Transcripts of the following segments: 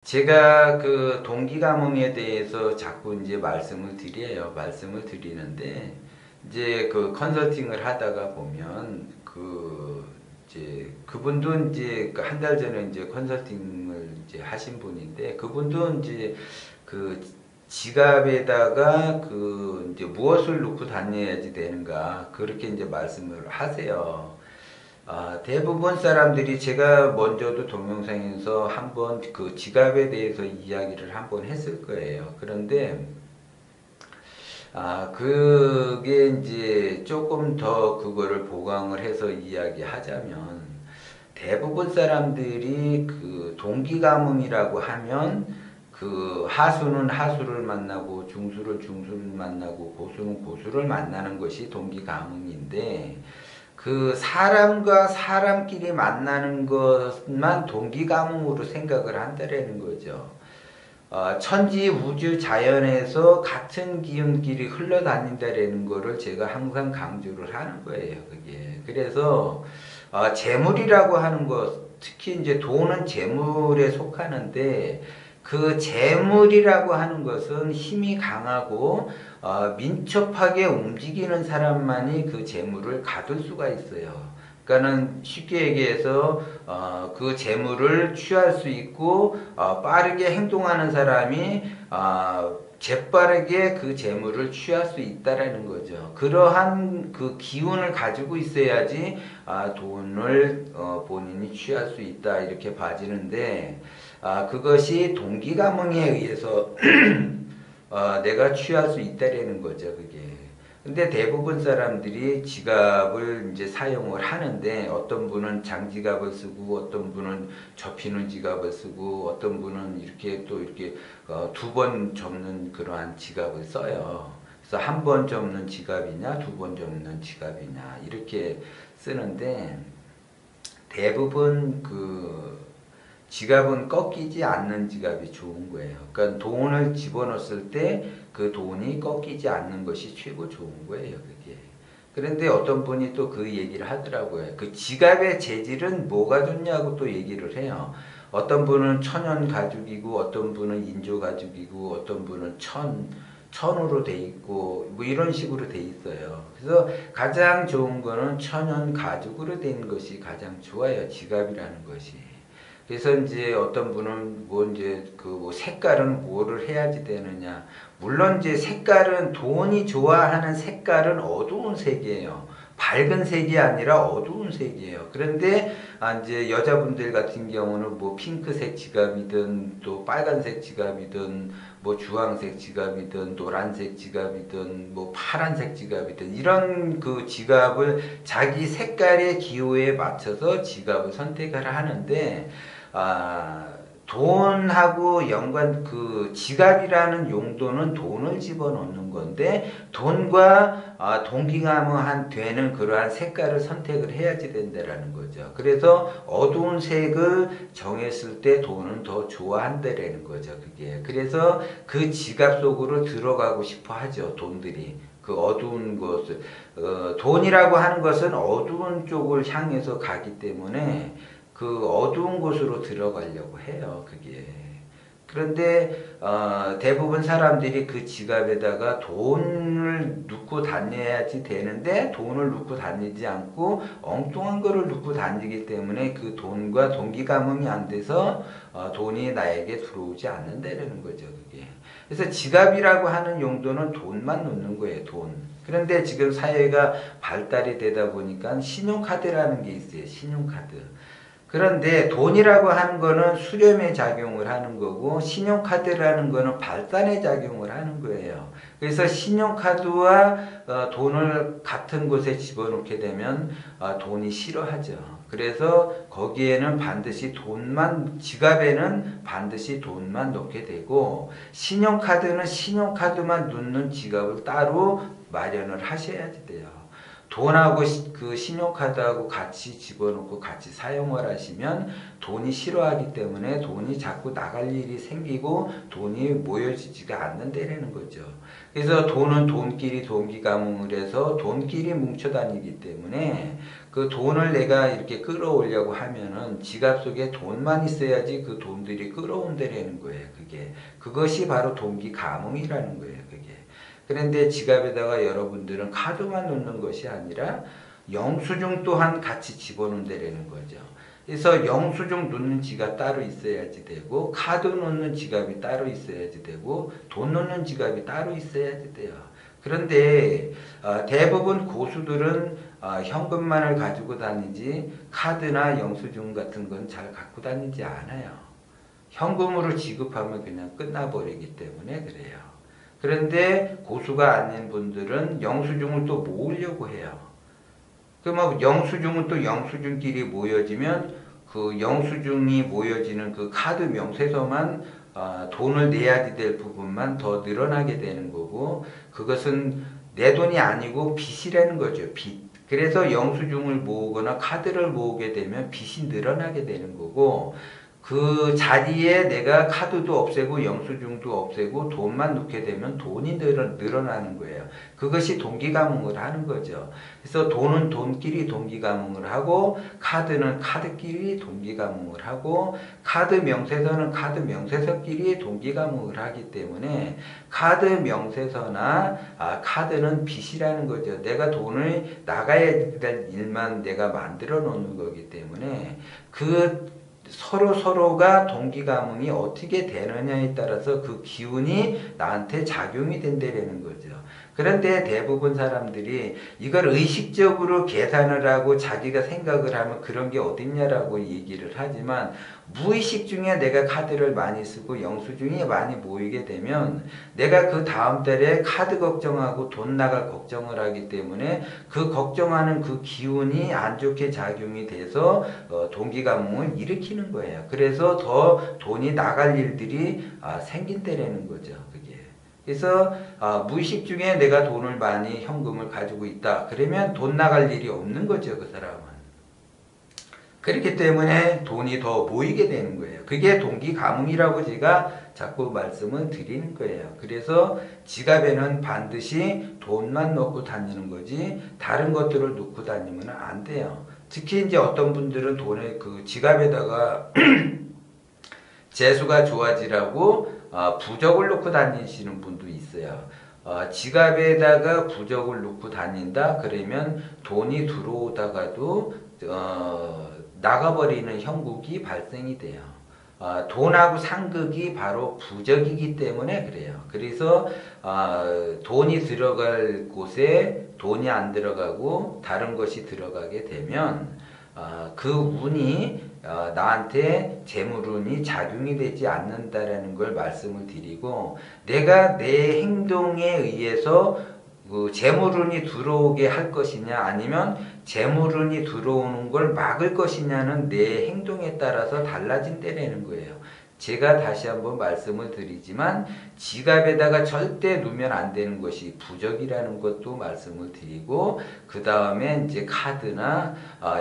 제가 그 동기감흥에 대해서 자꾸 이제 말씀을 드려요. 말씀을 드리는데, 이제 그 컨설팅을 하다가 보면, 이제 그분도 이제 그 한 달 전에 이제 컨설팅을 이제 하신 분인데, 그분도 이제 그 지갑에다가 그 이제 무엇을 넣고 다녀야지 되는가, 그렇게 이제 말씀을 하세요. 대부분 사람들이 제가 먼저도 동영상에서 한번 그 지갑에 대해서 이야기를 한번 했을 거예요. 그런데 그게 이제 조금 더 그거를 보강을 해서 이야기하자면 대부분 사람들이 그 동기가문이라고 하면 그 하수는 하수를 만나고 중수를 중수를 만나고 고수는 고수를 만나는 것이 동기가문인데, 그 사람과 사람끼리 만나는 것만 동기가뭉으로 생각을 한다라는 거죠. 천지 우주 자연에서 같은 기운끼리 흘러다닌다라는 거를 제가 항상 강조를 하는 거예요. 그게. 그래서 재물이라고 하는 것, 특히 이제 돈은 재물에 속하는데, 그 재물이라고 하는 것은 힘이 강하고 민첩하게 움직이는 사람만이 그 재물을 가둘 수가 있어요. 그러니까는 쉽게 얘기해서 그 재물을 취할 수 있고 빠르게 행동하는 사람이 재빠르게 그 재물을 취할 수 있다라는 거죠. 그러한 그 기운을 가지고 있어야지 돈을 본인이 취할 수 있다, 이렇게 봐지는데, 그것이 동기감흥에 의해서 내가 취할 수 있다라는 거죠, 그게. 근데 대부분 사람들이 지갑을 이제 사용을 하는데, 어떤 분은 장지갑을 쓰고, 어떤 분은 접히는 지갑을 쓰고, 어떤 분은 이렇게 또 이렇게 두 번 접는 그러한 지갑을 써요. 그래서 한 번 접는 지갑이냐, 두 번 접는 지갑이냐, 이렇게 쓰는데, 대부분 그 지갑은 꺾이지 않는 지갑이 좋은 거예요. 그러니까 돈을 집어넣었을 때 그 돈이 꺾이지 않는 것이 최고 좋은 거예요, 그게. 그런데 어떤 분이 또 그 얘기를 하더라고요. 그 지갑의 재질은 뭐가 좋냐고 또 얘기를 해요. 어떤 분은 천연 가죽이고, 어떤 분은 인조 가죽이고, 어떤 분은 천으로 돼 있고, 뭐 이런 식으로 돼 있어요. 그래서 가장 좋은 거는 천연 가죽으로 된 것이 가장 좋아요, 지갑이라는 것이. 그래서 이제 어떤 분은 뭐 이제 그뭐 색깔은 뭐를 해야지 되느냐. 물론 이제 색깔은, 돈이 좋아하는 색깔은 어두운 색이에요. 밝은 색이 아니라 어두운 색이에요. 그런데 이제 여자분들 같은 경우는 뭐 핑크색 지갑이든 또 빨간색 지갑이든 뭐 주황색 지갑이든 노란색 지갑이든 뭐 파란색 지갑이든 이런 그 지갑을 자기 색깔의 기호에 맞춰서 지갑을 선택을 하는데, 돈하고 연관, 그 지갑이라는 용도는 돈을 집어넣는 건데, 돈과 동기감화 되는 그러한 색깔을 선택을 해야지 된다라는 거죠. 그래서 어두운 색을 정했을 때 돈은 더 좋아한다라는 거죠, 그게. 그래서 그 지갑 속으로 들어가고 싶어 하죠, 돈들이. 그 어두운 것을, 돈이라고 하는 것은 어두운 쪽을 향해서 가기 때문에 그 어두운 곳으로 들어가려고 해요, 그게. 그런데 대부분 사람들이 그 지갑에다가 돈을 넣고 다녀야지 되는데, 돈을 넣고 다니지 않고 엉뚱한 거를 넣고 다니기 때문에 그 돈과 동기감흥이 안 돼서 돈이 나에게 들어오지 않는다는 거죠, 그게. 그래서 지갑이라고 하는 용도는 돈만 넣는 거예요, 돈. 그런데 지금 사회가 발달이 되다 보니까 신용카드라는 게 있어요, 신용카드. 그런데 돈이라고 하는 거는 수렴의 작용을 하는 거고, 신용카드라는 거는 발산의 작용을 하는 거예요. 그래서 신용카드와 돈을 같은 곳에 집어넣게 되면 돈이 싫어하죠. 그래서 거기에는 반드시 돈만, 지갑에는 반드시 돈만 넣게 되고, 신용카드는 신용카드만 넣는 지갑을 따로 마련을 하셔야지 돼요. 돈하고 그 신용카드하고 같이 집어넣고 같이 사용을 하시면 돈이 싫어하기 때문에 돈이 자꾸 나갈 일이 생기고 돈이 모여지지가 않는다라는 거죠. 그래서 돈은 돈끼리 동기감흥을 해서 돈끼리 뭉쳐 다니기 때문에 그 돈을 내가 이렇게 끌어오려고 하면은 지갑 속에 돈만 있어야지 그 돈들이 끌어온다라는 거예요. 그것이 바로 동기감흥이라는 거예요. 그런데 지갑에다가 여러분들은 카드만 넣는 것이 아니라 영수증 또한 같이 집어넣는다라는 거죠. 그래서 영수증 넣는 지갑 따로 있어야지 되고, 카드 넣는 지갑이 따로 있어야지 되고, 돈 넣는 지갑이 따로 있어야지 돼요. 그런데 대부분 고수들은 현금만을 가지고 다니지 카드나 영수증 같은 건 잘 갖고 다니지 않아요. 현금으로 지급하면 그냥 끝나버리기 때문에 그래요. 그런데 고수가 아닌 분들은 영수증을 또 모으려고 해요. 그러면 영수증은 또 영수증끼리 모여지면 그 영수증이 모여지는 그 카드 명세서만 돈을 내야지 될 부분만 더 늘어나게 되는 거고, 그것은 내 돈이 아니고 빚이라는 거죠. 빚. 그래서 영수증을 모으거나 카드를 모으게 되면 빚이 늘어나게 되는 거고, 그 자리에 내가 카드도 없애고 영수증도 없애고 돈만 넣게 되면 돈이 늘어나는 거예요. 그것이 동기감흥을 하는 거죠. 그래서 돈은 돈끼리 동기감흥을 하고, 카드는 카드끼리 동기감흥을 하고, 카드 명세서는 카드 명세서끼리 동기감흥을 하기 때문에 카드 명세서나 카드는 빚이라는 거죠. 내가 돈을 나가야 될 일만 내가 만들어 놓는 거기 때문에 그 서로가 동기감흥이 어떻게 되느냐에 따라서 그 기운이 나한테 작용이 된다는 거죠. 그런데 대부분 사람들이 이걸 의식적으로 계산을 하고 자기가 생각을 하면 그런 게 어딨냐라고 얘기를 하지만, 무의식 중에 내가 카드를 많이 쓰고 영수증이 많이 모이게 되면 내가 그 다음 달에 카드 걱정하고 돈 나갈 걱정을 하기 때문에 그 걱정하는 그 기운이 안 좋게 작용이 돼서 동기감흥을 일으키는 거예요. 그래서 더 돈이 나갈 일들이 생긴다라는 거죠. 그래서 무의식 중에 내가 돈을 많이 현금을 가지고 있다. 그러면 돈 나갈 일이 없는 거죠. 그 사람은. 그렇기 때문에 돈이 더 모이게 되는 거예요. 그게 동기감흥이라고 제가 자꾸 말씀을 드리는 거예요. 그래서 지갑에는 반드시 돈만 넣고 다니는 거지 다른 것들을 넣고 다니면 안 돼요. 특히 이제 어떤 분들은 돈을 그 지갑에다가 재수가 좋아지라고 부적을 넣고 다니시는 분도 있어요. 지갑에다가 부적을 넣고 다닌다 그러면 돈이 들어오다가도 나가버리는 형국이 발생이 돼요. 돈하고 상극이 바로 부적이기 때문에 그래요. 그래서 돈이 들어갈 곳에 돈이 안 들어가고 다른 것이 들어가게 되면 그 운이 나한테 재물운이 작용이 되지 않는다라는 걸 말씀을 드리고, 내가 내 행동에 의해서 그 재물운이 들어오게 할 것이냐 아니면 재물운이 들어오는 걸 막을 것이냐는 내 행동에 따라서 달라진다는 거예요. 제가 다시 한번 말씀을 드리지만 지갑에다가 절대 놓으면 안 되는 것이 부적이라는 것도 말씀을 드리고, 그 다음에 이제 카드나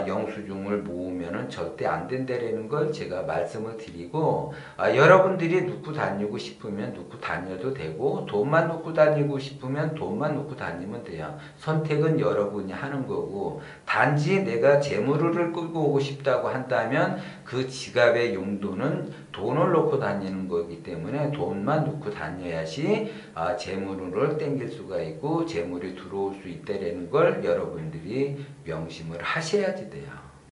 영수증을 모으면은 절대 안 된다라는 걸 제가 말씀을 드리고, 여러분들이 놓고 다니고 싶으면 놓고 다녀도 되고, 돈만 놓고 다니고 싶으면 돈만 놓고 다니면 돼요. 선택은 여러분이 하는 거고, 단지 내가 재물을 끌고 오고 싶다고 한다면 그 지갑의 용도는 돈을 놓고 다니는 거기 때문에 돈만 놓고 다녀야지 재물을 땡길 수가 있고 재물이 들어올 수 있다는 걸 여러분들이 명심을 하셔야지 돼요.